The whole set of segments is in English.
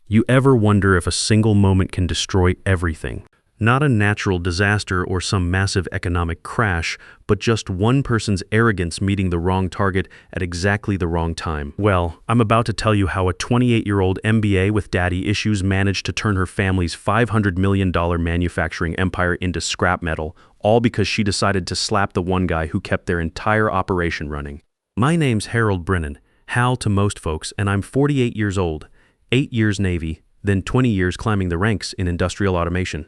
You ever wonder if a single moment can destroy everything? Not a natural disaster or some massive economic crash, but just one person's arrogance meeting the wrong target at exactly the wrong time. Well, I'm about to tell you how a 28-year-old MBA with daddy issues managed to turn her family's $500 million manufacturing empire into scrap metal, all because she decided to slap the one guy who kept their entire operation running. My name's Harold Brennan, Hal to most folks, and I'm 48 years old, 8 years Navy, then 20 years climbing the ranks in industrial automation.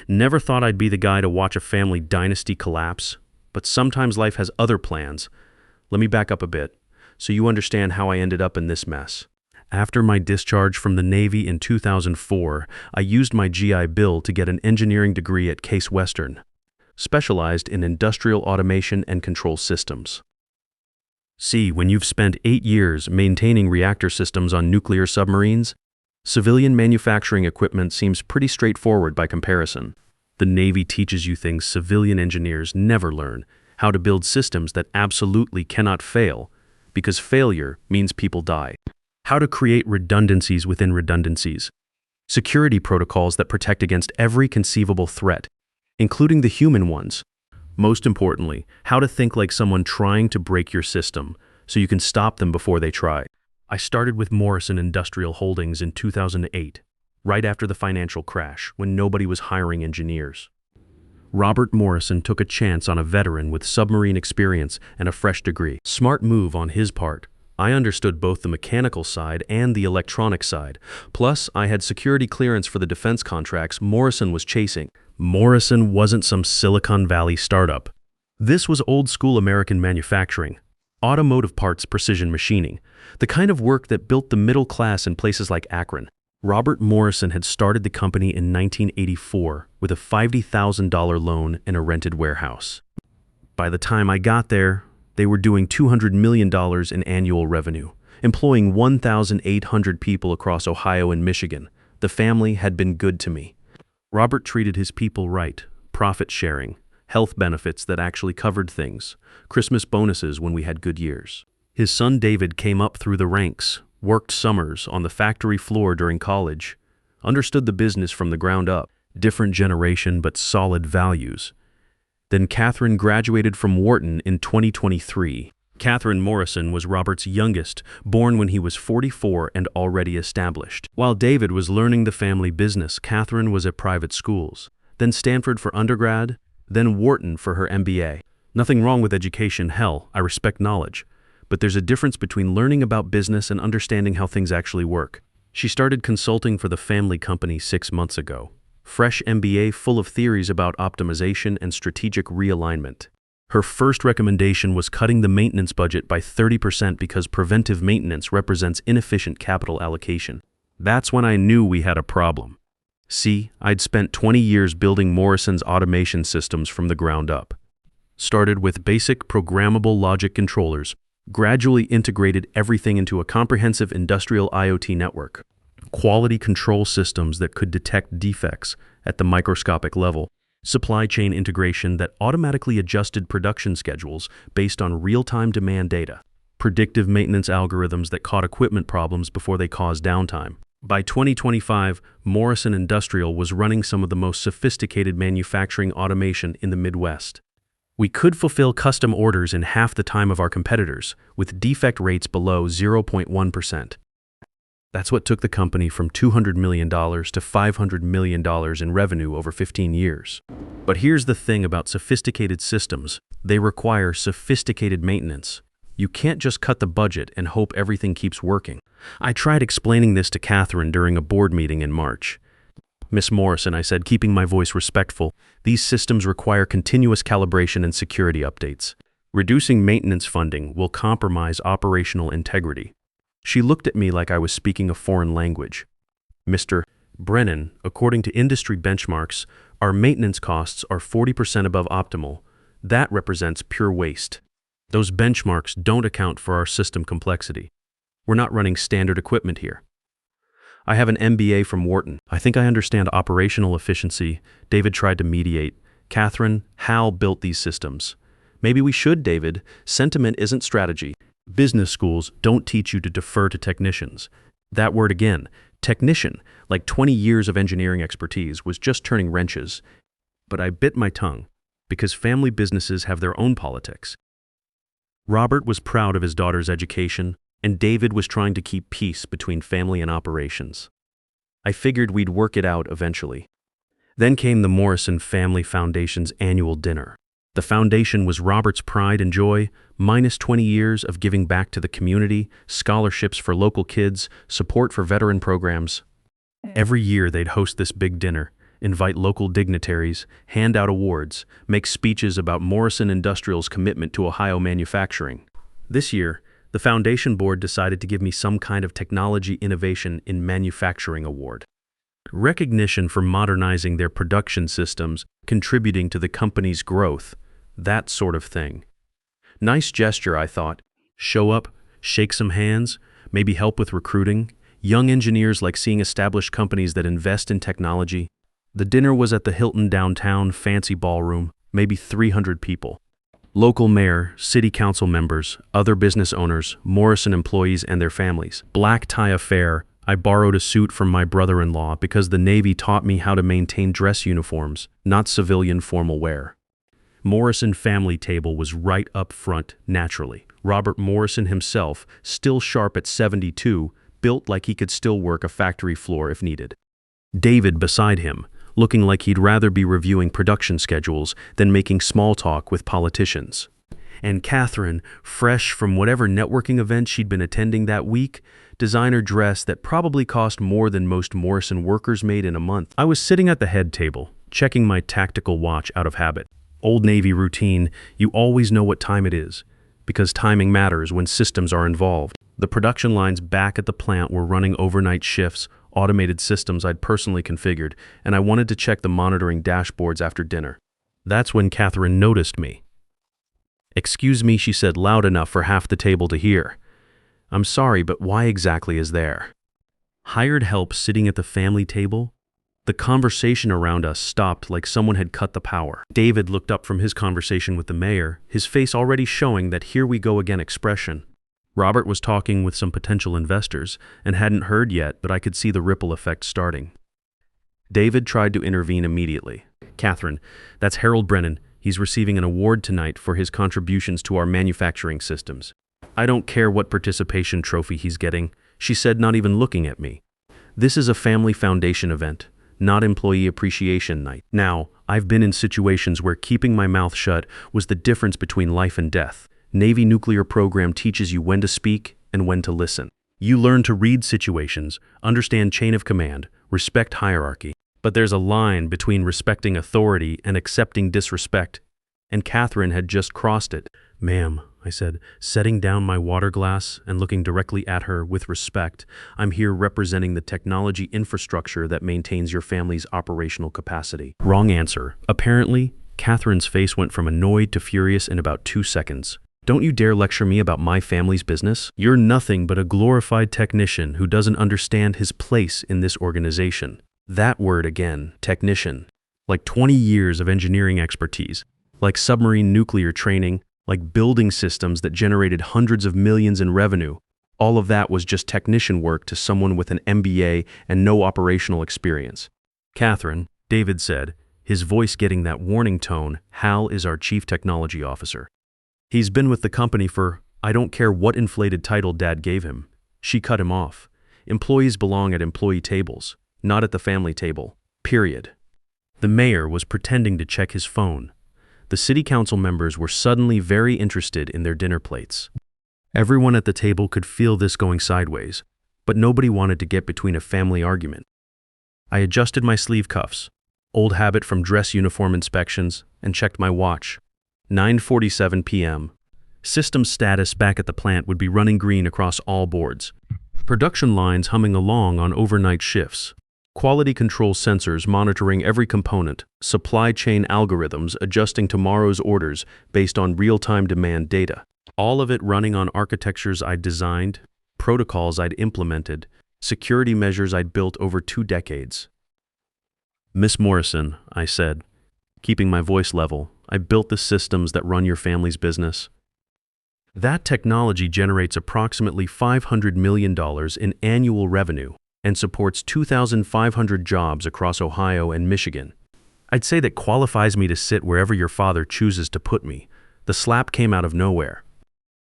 Never thought I'd be the guy to watch a family dynasty collapse, but sometimes life has other plans. Let me back up a bit, so you understand how I ended up in this mess. After my discharge from the Navy in 2004, I used my GI Bill to get an engineering degree at Case Western, specialized in industrial automation and control systems. See, when you've spent 8 years maintaining reactor systems on nuclear submarines, civilian manufacturing equipment seems pretty straightforward by comparison. The Navy teaches you things civilian engineers never learn: how to build systems that absolutely cannot fail, because failure means people die. How to create redundancies within redundancies. Security protocols that protect against every conceivable threat, including the human ones. Most importantly, how to think like someone trying to break your system, so you can stop them before they try. I started with Morrison Industrial Holdings in 2008, right after the financial crash, when nobody was hiring engineers. Robert Morrison took a chance on a veteran with submarine experience and a fresh degree. Smart move on his part. I understood both the mechanical side and the electronic side. Plus, I had security clearance for the defense contracts Morrison was chasing. Morrison wasn't some Silicon Valley startup. This was old-school American manufacturing. Automotive parts precision machining, the kind of work that built the middle class in places like Akron. Robert Morrison had started the company in 1984 with a $50,000 loan and a rented warehouse. By the time I got there, they were doing $200 million in annual revenue, employing 1,800 people across Ohio and Michigan. The family had been good to me. Robert treated his people right, profit sharing, health benefits that actually covered things, Christmas bonuses when we had good years. His son David came up through the ranks, worked summers on the factory floor during college, understood the business from the ground up, different generation but solid values. Then Catherine graduated from Wharton in 2023. Catherine Morrison was Robert's youngest, born when he was 44 and already established. While David was learning the family business, Catherine was at private schools, then Stanford for undergrad, then Wharton for her MBA. Nothing wrong with education, hell, I respect knowledge. But there's a difference between learning about business and understanding how things actually work. She started consulting for the family company 6 months ago. Fresh MBA full of theories about optimization and strategic realignment. Her first recommendation was cutting the maintenance budget by 30% because preventive maintenance represents inefficient capital allocation. That's when I knew we had a problem. See, I'd spent 20 years building Morrison's automation systems from the ground up. Started with basic programmable logic controllers, gradually integrated everything into a comprehensive industrial IoT network. Quality control systems that could detect defects at the microscopic level. Supply chain integration that automatically adjusted production schedules based on real-time demand data. Predictive maintenance algorithms that caught equipment problems before they caused downtime. By 2025, Morrison Industrial was running some of the most sophisticated manufacturing automation in the Midwest. We could fulfill custom orders in half the time of our competitors, with defect rates below 0.1%. That's what took the company from $200 million to $500 million in revenue over 15 years. But here's the thing about sophisticated systems: they require sophisticated maintenance. You can't just cut the budget and hope everything keeps working. I tried explaining this to Catherine during a board meeting in March. Miss Morrison, I said, keeping my voice respectful, these systems require continuous calibration and security updates. Reducing maintenance funding will compromise operational integrity. She looked at me like I was speaking a foreign language. Mr. Brennan, according to industry benchmarks, our maintenance costs are 40% above optimal. That represents pure waste. Those benchmarks don't account for our system complexity. We're not running standard equipment here. I have an MBA from Wharton. I think I understand operational efficiency. David tried to mediate. Catherine, Hal built these systems. Maybe we should, David. Sentiment isn't strategy. Business schools don't teach you to defer to technicians. That word again, Technician, like 20 years of engineering expertise, was just turning wrenches. But I bit my tongue, because family businesses have their own politics. Robert was proud of his daughter's education, and David was trying to keep peace between family and operations. I figured we'd work it out eventually. Then came the Morrison Family Foundation's annual dinner. The foundation was Robert's pride and joy, minus 20 years of giving back to the community, scholarships for local kids, support for veteran programs. Every year they'd host this big dinner, invite local dignitaries, hand out awards, make speeches about Morrison Industrial's commitment to Ohio manufacturing. This year, the foundation board decided to give me some kind of technology innovation in manufacturing award. Recognition for modernizing their production systems, contributing to the company's growth, that sort of thing. Nice gesture, I thought. Show up, shake some hands, maybe help with recruiting. Young engineers like seeing established companies that invest in technology. The dinner was at the Hilton downtown, fancy ballroom, maybe 300 people. Local mayor, city council members, other business owners, Morrison employees and their families. Black tie affair. I borrowed a suit from my brother-in-law because the Navy taught me how to maintain dress uniforms, not civilian formal wear. Morrison family table was right up front, naturally. Robert Morrison himself, still sharp at 72, built like he could still work a factory floor if needed. David beside him, looking like he'd rather be reviewing production schedules than making small talk with politicians. And Catherine, fresh from whatever networking event she'd been attending that week, designer dress that probably cost more than most Morrison workers made in a month. I was sitting at the head table, checking my tactical watch out of habit. Old Navy routine, you always know what time it is, because timing matters when systems are involved. The production lines back at the plant were running overnight shifts, automated systems I'd personally configured, and I wanted to check the monitoring dashboards after dinner. That's when Catherine noticed me. "Excuse me," she said loud enough for half the table to hear. "I'm sorry, but why exactly is there hired help sitting at the family table?" The conversation around us stopped like someone had cut the power. David looked up from his conversation with the mayor, his face already showing that here we go again expression. Robert was talking with some potential investors and hadn't heard yet, but I could see the ripple effect starting. David tried to intervene immediately. "Catherine, that's Harold Brennan. He's receiving an award tonight for his contributions to our manufacturing systems." "I don't care what participation trophy he's getting," she said, not even looking at me. "This is a family foundation event, not employee appreciation night." Now, I've been in situations where keeping my mouth shut was the difference between life and death. Navy nuclear program teaches you when to speak and when to listen. You learn to read situations, understand chain of command, respect hierarchy. But there's a line between respecting authority and accepting disrespect, and Catherine had just crossed it. "Ma'am," I said, setting down my water glass and looking directly at her with respect, "I'm here representing the technology infrastructure that maintains your family's operational capacity." Wrong answer. Apparently, Catherine's face went from annoyed to furious in about 2 seconds. "Don't you dare lecture me about my family's business. You're nothing but a glorified technician who doesn't understand his place in this organization." That word again, technician. Like 20 years of engineering expertise, like submarine nuclear training, like building systems that generated hundreds of millions in revenue. All of that was just technician work to someone with an MBA and no operational experience. "Catherine," David said, his voice getting that warning tone, "Hal is our chief technology officer. He's been with the company for, I don't care what inflated title Dad gave him." She cut him off. "Employees belong at employee tables, not at the family table. Period." The mayor was pretending to check his phone. The city council members were suddenly very interested in their dinner plates. Everyone at the table could feel this going sideways, but nobody wanted to get between a family argument. I adjusted my sleeve cuffs, old habit from dress uniform inspections, and checked my watch. 9:47 p.m. System status back at the plant would be running green across all boards. Production lines humming along on overnight shifts. Quality control sensors monitoring every component. Supply chain algorithms adjusting tomorrow's orders based on real-time demand data. All of it running on architectures I'd designed, protocols I'd implemented, security measures I'd built over 2 decades. "Miss Morrison," I said, keeping my voice level, "I built the systems that run your family's business. That technology generates approximately $500 million in annual revenue, and supports 2,500 jobs across Ohio and Michigan. I'd say that qualifies me to sit wherever your father chooses to put me. The slap came out of nowhere.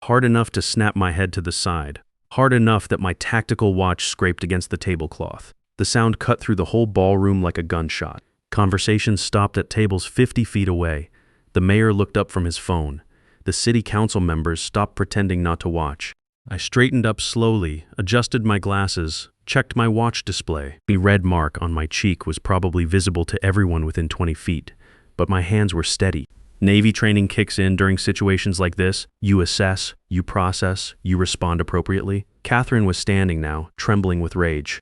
Hard enough to snap my head to the side. Hard enough that my tactical watch scraped against the tablecloth. The sound cut through the whole ballroom like a gunshot. Conversation stopped at tables 50 feet away. The mayor looked up from his phone. The city council members stopped pretending not to watch. I straightened up slowly, adjusted my glasses, checked my watch display. The red mark on my cheek was probably visible to everyone within 20 feet, but my hands were steady. Navy training kicks in during situations like this. You assess, you process, you respond appropriately. Catherine was standing now, trembling with rage.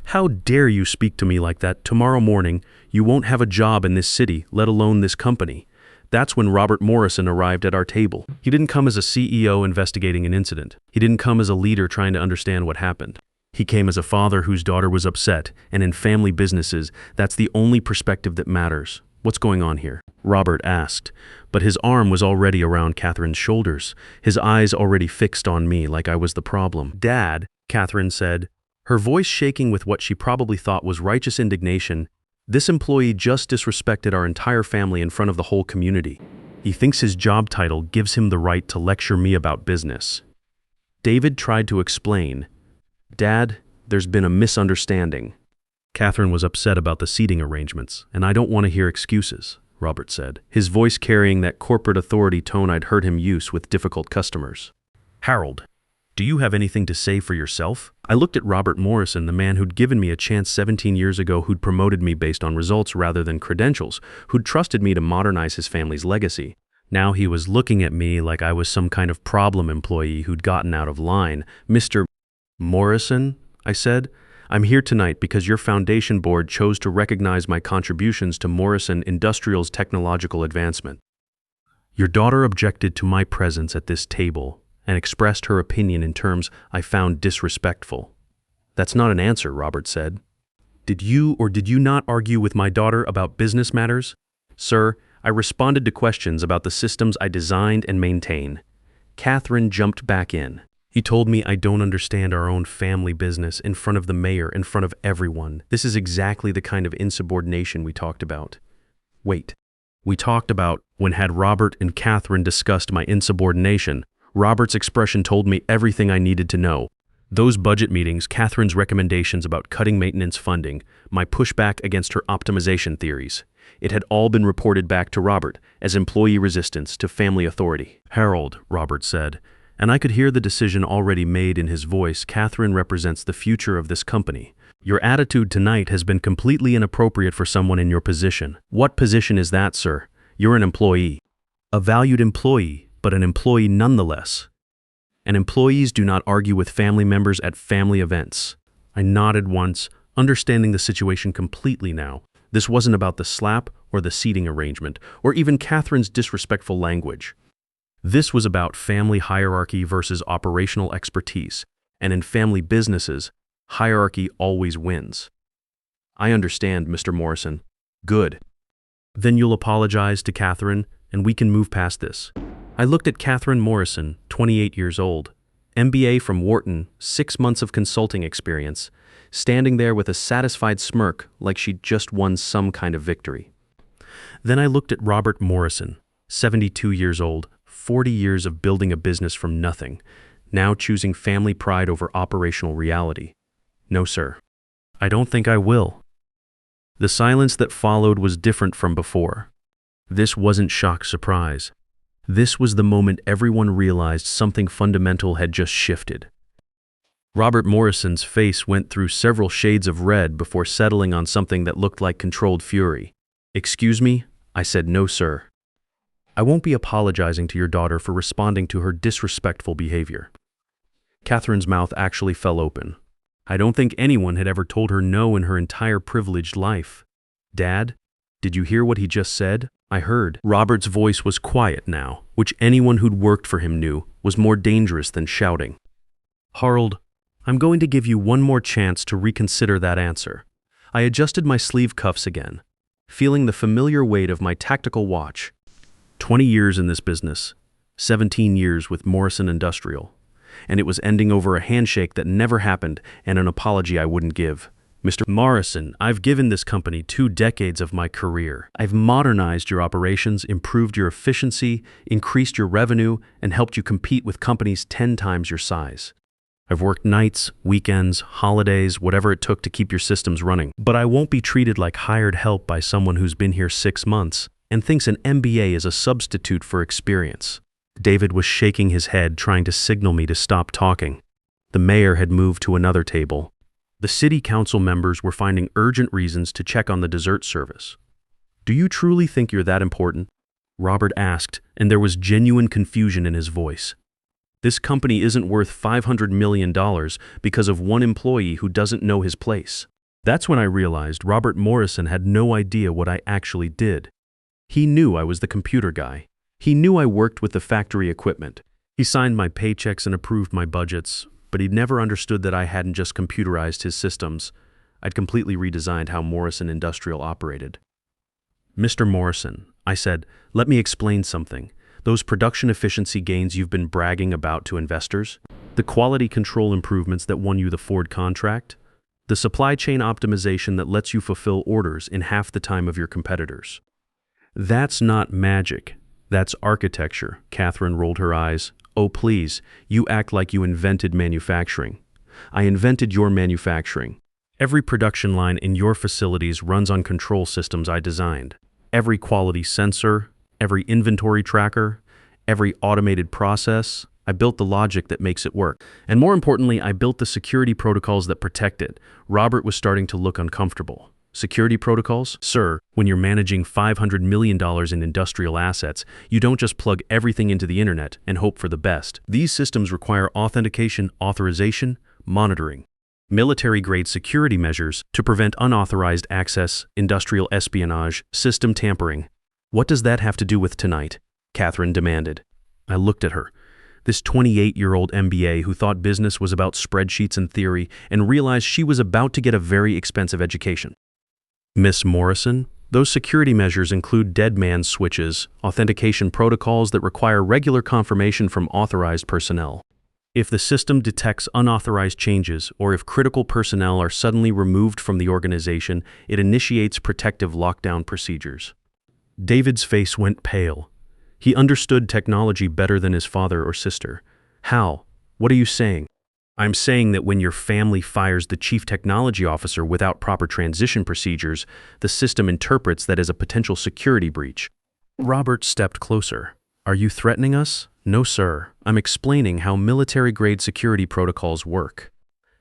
How dare you speak to me like that? Tomorrow morning, you won't have a job in this city, let alone this company. That's when Robert Morrison arrived at our table. He didn't come as a CEO investigating an incident. He didn't come as a leader trying to understand what happened. He came as a father whose daughter was upset, and in family businesses, that's the only perspective that matters. What's going on here? Robert asked, but his arm was already around Catherine's shoulders, his eyes already fixed on me like I was the problem. Dad, Catherine said, her voice shaking with what she probably thought was righteous indignation, this employee just disrespected our entire family in front of the whole community. He thinks his job title gives him the right to lecture me about business. David tried to explain. Dad, there's been a misunderstanding. Catherine was upset about the seating arrangements, and I don't want to hear excuses, Robert said, his voice carrying that corporate authority tone I'd heard him use with difficult customers. Harold, do you have anything to say for yourself? I looked at Robert Morrison, the man who'd given me a chance 17 years ago, who'd promoted me based on results rather than credentials, who'd trusted me to modernize his family's legacy. Now he was looking at me like I was some kind of problem employee who'd gotten out of line. Mr. Morrison, I said, I'm here tonight because your foundation board chose to recognize my contributions to Morrison Industrial's technological advancement. Your daughter objected to my presence at this table and expressed her opinion in terms I found disrespectful. That's not an answer, Robert said. Did you or did you not argue with my daughter about business matters? Sir, I responded to questions about the systems I designed and maintain. Catherine jumped back in. He told me I don't understand our own family business in front of the mayor, in front of everyone. This is exactly the kind of insubordination we talked about. Wait, we talked about when had Robert and Catherine discussed my insubordination? Robert's expression told me everything I needed to know. Those budget meetings, Catherine's recommendations about cutting maintenance funding, my pushback against her optimization theories. It had all been reported back to Robert as employee resistance to family authority. Harold, Robert said, and I could hear the decision already made in his voice. Catherine represents the future of this company. Your attitude tonight has been completely inappropriate for someone in your position. What position is that, sir? You're an employee. A valued employee, but an employee nonetheless. And employees do not argue with family members at family events. I nodded once, understanding the situation completely now. This wasn't about the slap or the seating arrangement, or even Catherine's disrespectful language. This was about family hierarchy versus operational expertise, and in family businesses, hierarchy always wins. I understand, Mr. Morrison. Good. Then you'll apologize to Catherine, and we can move past this. I looked at Catherine Morrison, 28 years old, MBA from Wharton, 6 months of consulting experience, standing there with a satisfied smirk like she'd just won some kind of victory. Then I looked at Robert Morrison, 72 years old, 40 years of building a business from nothing, now choosing family pride over operational reality. No, sir. I don't think I will. The silence that followed was different from before. This wasn't shock surprise. This was the moment everyone realized something fundamental had just shifted. Robert Morrison's face went through several shades of red before settling on something that looked like controlled fury. Excuse me? I said, no, sir. I won't be apologizing to your daughter for responding to her disrespectful behavior. Catherine's mouth actually fell open. I don't think anyone had ever told her no in her entire privileged life. Dad, did you hear what he just said? I heard. Robert's voice was quiet now, which anyone who'd worked for him knew was more dangerous than shouting. Harold, I'm going to give you one more chance to reconsider that answer. I adjusted my sleeve cuffs again, feeling the familiar weight of my tactical watch. 20 years in this business, 17 years with Morrison Industrial. and it was ending over a handshake that never happened and an apology I wouldn't give. Mr. Morrison, I've given this company 2 decades of my career. I've modernized your operations, improved your efficiency, increased your revenue, and helped you compete with companies 10 times your size. I've worked nights, weekends, holidays, whatever it took to keep your systems running. But I won't be treated like hired help by someone who's been here 6 months and thinks an MBA is a substitute for experience. David was shaking his head, trying to signal me to stop talking. The mayor had moved to another table. The city council members were finding urgent reasons to check on the dessert service. "Do you truly think you're that important?" Robert asked, and there was genuine confusion in his voice. This company isn't worth $500 million because of one employee who doesn't know his place. That's when I realized Robert Morrison had no idea what I actually did. He knew I was the computer guy. He knew I worked with the factory equipment. He signed my paychecks and approved my budgets, but he'd never understood that I hadn't just computerized his systems. I'd completely redesigned how Morrison Industrial operated. "Mr. Morrison," I said, "let me explain something. Those production efficiency gains you've been bragging about to investors, the quality control improvements that won you the Ford contract, the supply chain optimization that lets you fulfill orders in half the time of your competitors. That's not magic. That's architecture." Catherine rolled her eyes. "Oh, please, you act like you invented manufacturing. I invented your manufacturing. Every production line in your facilities runs on control systems I designed. Every quality sensor, every inventory tracker, every automated process. I built the logic that makes it work. And more importantly, I built the security protocols that protect it." Robert was starting to look uncomfortable. "Security protocols? Sir, when you're managing $500 million in industrial assets, you don't just plug everything into the internet and hope for the best. These systems require authentication, authorization, monitoring, military-grade security measures to prevent unauthorized access, industrial espionage, system tampering." "What does that have to do with tonight?" Catherine demanded. I looked at her. This 28-year-old MBA who thought business was about spreadsheets and theory and realized she was about to get a very expensive education. "Miss Morrison, those security measures include dead man switches, authentication protocols that require regular confirmation from authorized personnel. If the system detects unauthorized changes or if critical personnel are suddenly removed from the organization, it initiates protective lockdown procedures." David's face went pale. He understood technology better than his father or sister. "How? What are you saying?" "I'm saying that when your family fires the chief technology officer without proper transition procedures, the system interprets that as a potential security breach." Robert stepped closer. "Are you threatening us?" "No, sir. I'm explaining how military-grade security protocols work.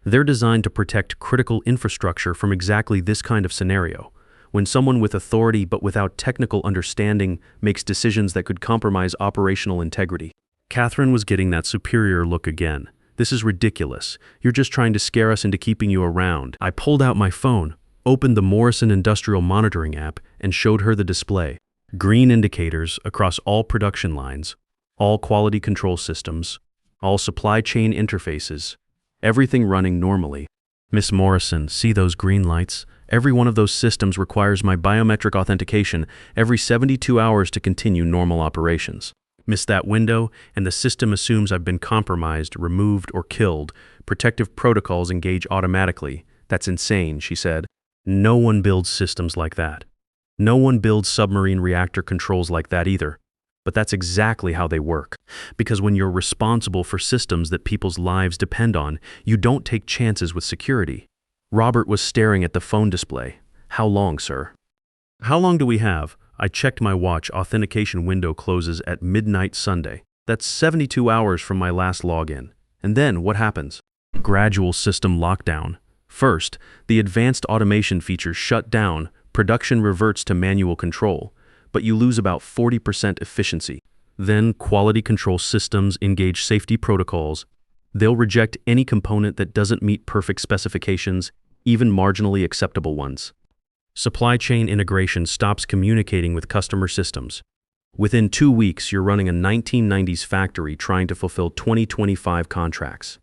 They're designed to protect critical infrastructure from exactly this kind of scenario. When someone with authority but without technical understanding makes decisions that could compromise operational integrity." Catherine was getting that superior look again. "This is ridiculous. You're just trying to scare us into keeping you around." I pulled out my phone, opened the Morrison Industrial Monitoring app, and showed her the display. Green indicators across all production lines, all quality control systems, all supply chain interfaces, everything running normally. "Miss Morrison, see those green lights? Every one of those systems requires my biometric authentication every 72 hours to continue normal operations. Miss that window, and the system assumes I've been compromised, removed, or killed. Protective protocols engage automatically. That's insane," she said. "No one builds systems like that. No one builds submarine reactor controls like that either. But that's exactly how they work. Because when you're responsible for systems that people's lives depend on, you don't take chances with security." Robert was staring at the phone display. "How long, sir?" "How long do we have?" I checked my watch. Authentication window closes at midnight Sunday. That's 72 hours from my last login. And then what happens? Gradual system lockdown. First, the advanced automation features shut down, production reverts to manual control, but you lose about 40% efficiency. Then quality control systems engage safety protocols. They'll reject any component that doesn't meet perfect specifications, even marginally acceptable ones. Supply chain integration stops communicating with customer systems. Within 2 weeks, you're running a 1990s factory trying to fulfill 2025 contracts.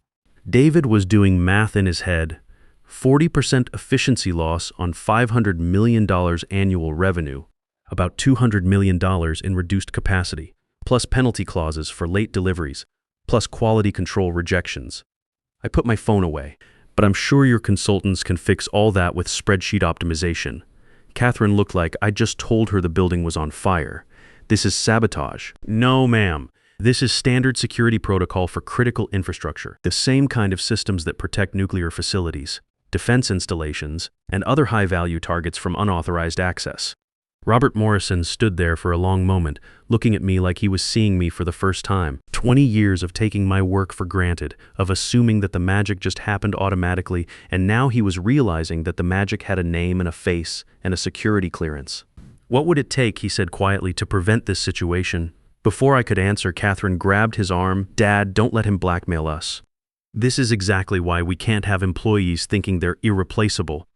David was doing math in his head. 40% efficiency loss on $500 million annual revenue, about $200 million in reduced capacity, plus penalty clauses for late deliveries, plus quality control rejections. I put my phone away. But I'm sure your consultants can fix all that with spreadsheet optimization. Catherine looked like I just told her the building was on fire. This is sabotage. No, ma'am. This is standard security protocol for critical infrastructure, the same kind of systems that protect nuclear facilities, defense installations, and other high-value targets from unauthorized access. Robert Morrison stood there for a long moment, looking at me like he was seeing me for the first time. 20 years of taking my work for granted, of assuming that the magic just happened automatically, and now he was realizing that the magic had a name and a face and a security clearance. What would it take, he said quietly, to prevent this situation? Before I could answer, Catherine grabbed his arm. Dad, don't let him blackmail us. This is exactly why we can't have employees thinking they're irreplaceable.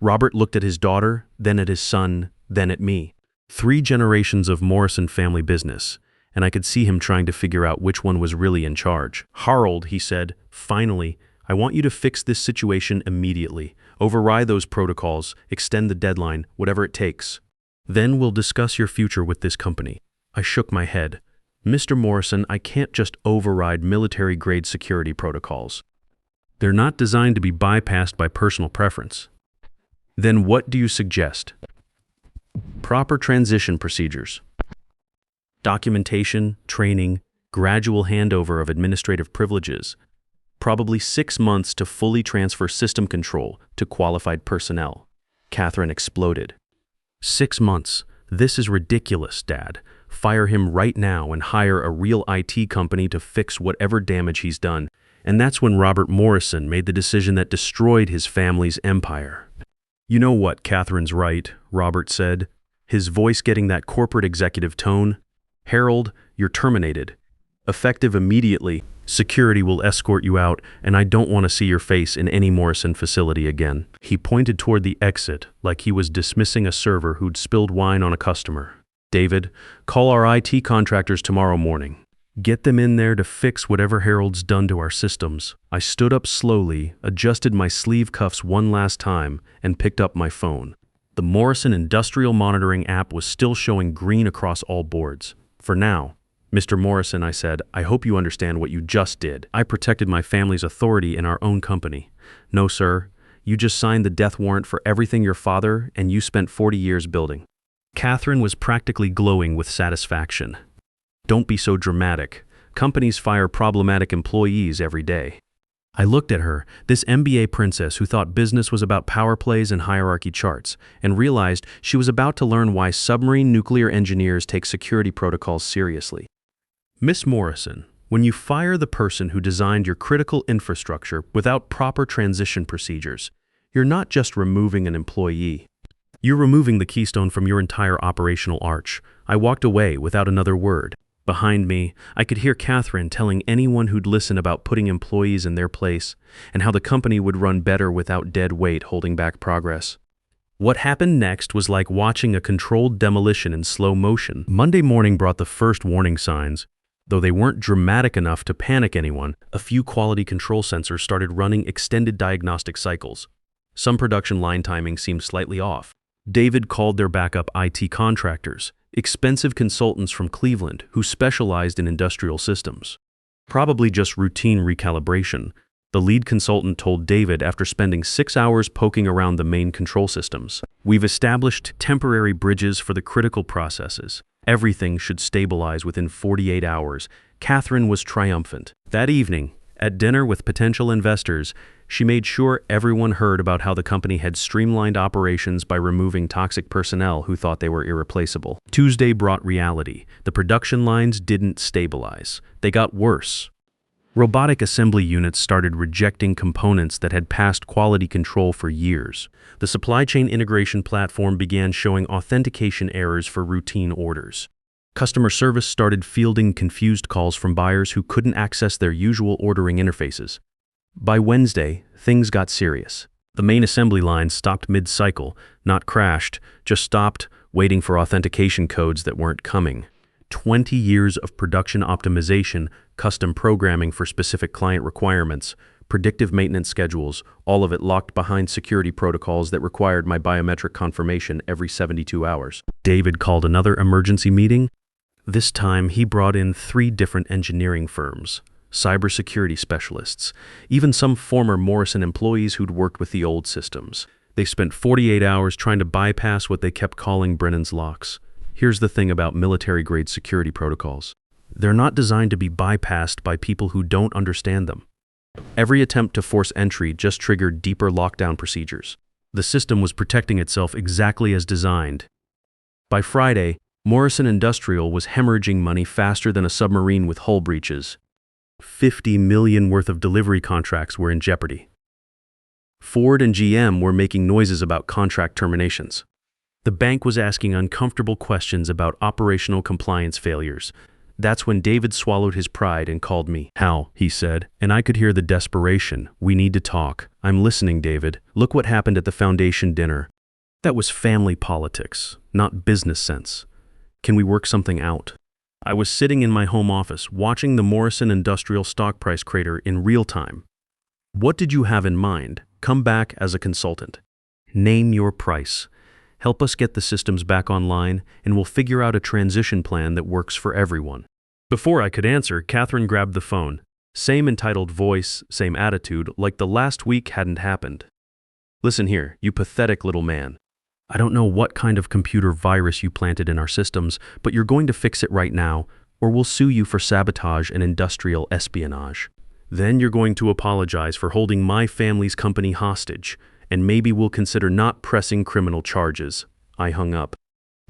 Robert looked at his daughter, then at his son, then at me. 3 generations of Morrison family business, and I could see him trying to figure out which one was really in charge. Harold, he said, finally, I want you to fix this situation immediately. Override those protocols, extend the deadline, whatever it takes. Then we'll discuss your future with this company. I shook my head. Mr. Morrison, I can't just override military-grade security protocols. They're not designed to be bypassed by personal preference. Then what do you suggest? Proper transition procedures. Documentation, training, gradual handover of administrative privileges. Probably 6 months to fully transfer system control to qualified personnel. Catherine exploded. 6 months. This is ridiculous, Dad. Fire him right now and hire a real IT company to fix whatever damage he's done. And that's when Robert Morrison made the decision that destroyed his family's empire. You know what, Catherine's right, Robert said, his voice getting that corporate executive tone. Harold, you're terminated. Effective immediately, security will escort you out, and I don't want to see your face in any Morrison facility again. He pointed toward the exit like he was dismissing a server who'd spilled wine on a customer. David, call our IT contractors tomorrow morning. Get them in there to fix whatever Harold's done to our systems. I stood up slowly, adjusted my sleeve cuffs one last time, and picked up my phone. The Morrison Industrial Monitoring app was still showing green across all boards. For now. Mr. Morrison, I said, I hope you understand what you just did. I protected my family's authority in our own company. No, sir. You just signed the death warrant for everything your father and you spent 40 years building. Catherine was practically glowing with satisfaction. Don't be so dramatic. Companies fire problematic employees every day. I looked at her, this MBA princess who thought business was about power plays and hierarchy charts, and realized she was about to learn why submarine nuclear engineers take security protocols seriously. Miss Morrison, when you fire the person who designed your critical infrastructure without proper transition procedures, you're not just removing an employee. You're removing the keystone from your entire operational arch. I walked away without another word. Behind me, I could hear Catherine telling anyone who'd listen about putting employees in their place and how the company would run better without dead weight holding back progress. What happened next was like watching a controlled demolition in slow motion. Monday morning brought the first warning signs. Though they weren't dramatic enough to panic anyone, a few quality control sensors started running extended diagnostic cycles. Some production line timing seemed slightly off. David called their backup IT contractors, expensive consultants from Cleveland who specialized in industrial systems. Probably just routine recalibration, the lead consultant told David after spending 6 hours poking around the main control systems. We've established temporary bridges for the critical processes. Everything should stabilize within 48 hours. Catherine was triumphant. That evening, at dinner with potential investors, she made sure everyone heard about how the company had streamlined operations by removing toxic personnel who thought they were irreplaceable. Tuesday brought reality. The production lines didn't stabilize. They got worse. Robotic assembly units started rejecting components that had passed quality control for years. The supply chain integration platform began showing authentication errors for routine orders. Customer service started fielding confused calls from buyers who couldn't access their usual ordering interfaces. By Wednesday, things got serious. The main assembly line stopped mid-cycle, not crashed, just stopped, waiting for authentication codes that weren't coming. 20 years of production optimization, custom programming for specific client requirements, predictive maintenance schedules, all of it locked behind security protocols that required my biometric confirmation every 72 hours. David called another emergency meeting. This time, he brought in 3 different engineering firms. cybersecurity specialists, even some former Morrison employees who'd worked with the old systems. They spent 48 hours trying to bypass what they kept calling Brennan's locks. Here's the thing about military-grade security protocols. They're not designed to be bypassed by people who don't understand them. Every attempt to force entry just triggered deeper lockdown procedures. The system was protecting itself exactly as designed. By Friday, Morrison Industrial was hemorrhaging money faster than a submarine with hull breaches. $50 million worth of delivery contracts were in jeopardy. Ford and GM were making noises about contract terminations. The bank was asking uncomfortable questions about operational compliance failures. That's when David swallowed his pride and called me. "Hal," he said, and I could hear the desperation. "We need to talk." "I'm listening, David. Look what happened at the foundation dinner." That was family politics, not business sense. Can we work something out? I was sitting in my home office, watching the Morrison Industrial stock price crater in real time. What did you have in mind? Come back as a consultant. Name your price. Help us get the systems back online, and we'll figure out a transition plan that works for everyone. Before I could answer, Catherine grabbed the phone. Same entitled voice, same attitude, like the last week hadn't happened. "Listen here, you pathetic little man. I don't know what kind of computer virus you planted in our systems, but you're going to fix it right now, or we'll sue you for sabotage and industrial espionage. Then you're going to apologize for holding my family's company hostage, and maybe we'll consider not pressing criminal charges." I hung up.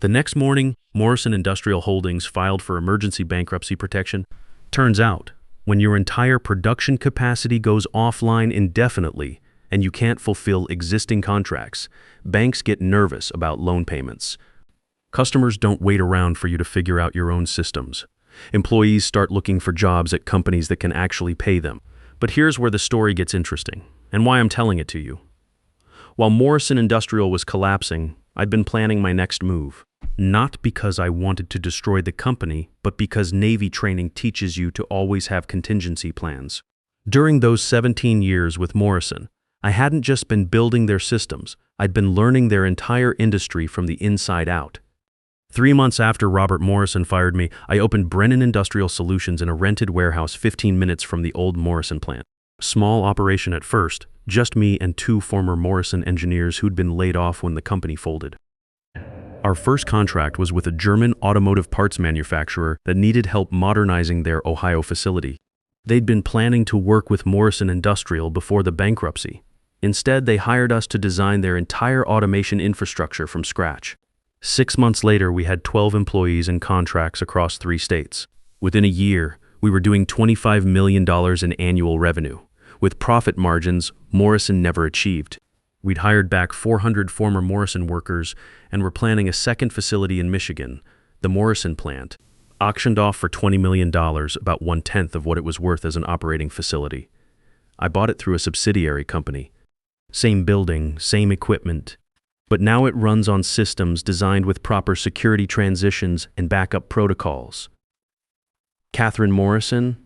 The next morning, Morrison Industrial Holdings filed for emergency bankruptcy protection. Turns out, when your entire production capacity goes offline indefinitely and you can't fulfill existing contracts, banks get nervous about loan payments. Customers don't wait around for you to figure out your own systems. Employees start looking for jobs at companies that can actually pay them. But here's where the story gets interesting, and why I'm telling it to you. While Morrison Industrial was collapsing, I'd been planning my next move. Not because I wanted to destroy the company, but because Navy training teaches you to always have contingency plans. During those 17 years with Morrison, I hadn't just been building their systems, I'd been learning their entire industry from the inside out. 3 months after Robert Morrison fired me, I opened Brennan Industrial Solutions in a rented warehouse 15 minutes from the old Morrison plant. Small operation at first, just me and 2 former Morrison engineers who'd been laid off when the company folded. Our first contract was with a German automotive parts manufacturer that needed help modernizing their Ohio facility. They'd been planning to work with Morrison Industrial before the bankruptcy. Instead, they hired us to design their entire automation infrastructure from scratch. 6 months later, we had 12 employees and contracts across 3 states. Within a year, we were doing $25 million in annual revenue, with profit margins Morrison never achieved. We'd hired back 400 former Morrison workers and were planning a second facility in Michigan, the Morrison plant, auctioned off for $20 million, about 1/10 of what it was worth as an operating facility. I bought it through a subsidiary company. Same building, same equipment, but now it runs on systems designed with proper security transitions and backup protocols. Catherine Morrison?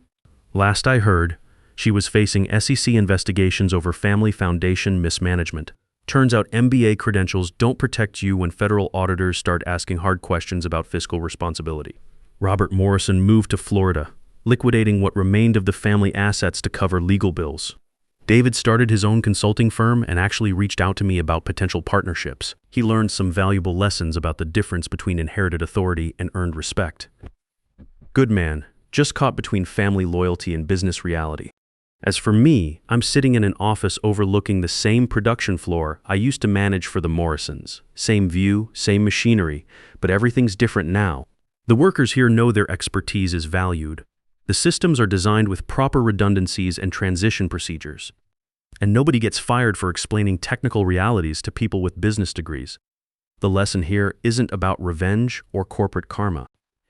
Last I heard, she was facing SEC investigations over family foundation mismanagement. Turns out MBA credentials don't protect you when federal auditors start asking hard questions about fiscal responsibility. Robert Morrison moved to Florida, liquidating what remained of the family assets to cover legal bills. David started his own consulting firm and actually reached out to me about potential partnerships. He learned some valuable lessons about the difference between inherited authority and earned respect. Good man, just caught between family loyalty and business reality. As for me, I'm sitting in an office overlooking the same production floor I used to manage for the Morrisons. Same view, same machinery, but everything's different now. The workers here know their expertise is valued. The systems are designed with proper redundancies and transition procedures. And nobody gets fired for explaining technical realities to people with business degrees. The lesson here isn't about revenge or corporate karma.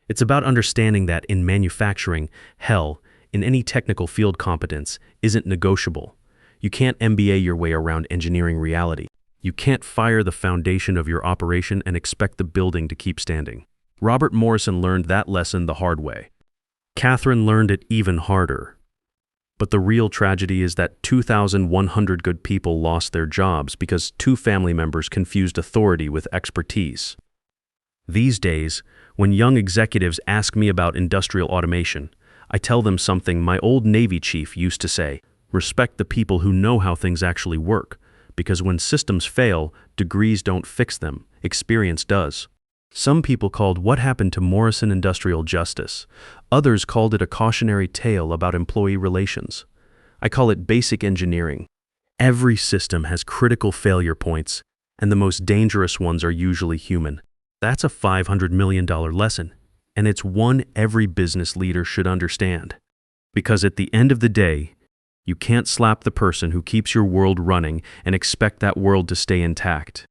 It's about understanding that in manufacturing, hell, in any technical field, competence isn't negotiable. You can't MBA your way around engineering reality. You can't fire the foundation of your operation and expect the building to keep standing. Robert Morrison learned that lesson the hard way. Catherine learned it even harder. But the real tragedy is that 2,100 good people lost their jobs because 2 family members confused authority with expertise. These days, when young executives ask me about industrial automation, I tell them something my old Navy chief used to say: respect the people who know how things actually work, because when systems fail, degrees don't fix them, experience does. Some people called what happened to Morrison industrial justice. Others called it a cautionary tale about employee relations. I call it basic engineering. Every system has critical failure points, and the most dangerous ones are usually human. That's a $500 million lesson, and it's one every business leader should understand. Because at the end of the day, you can't slap the person who keeps your world running and expect that world to stay intact.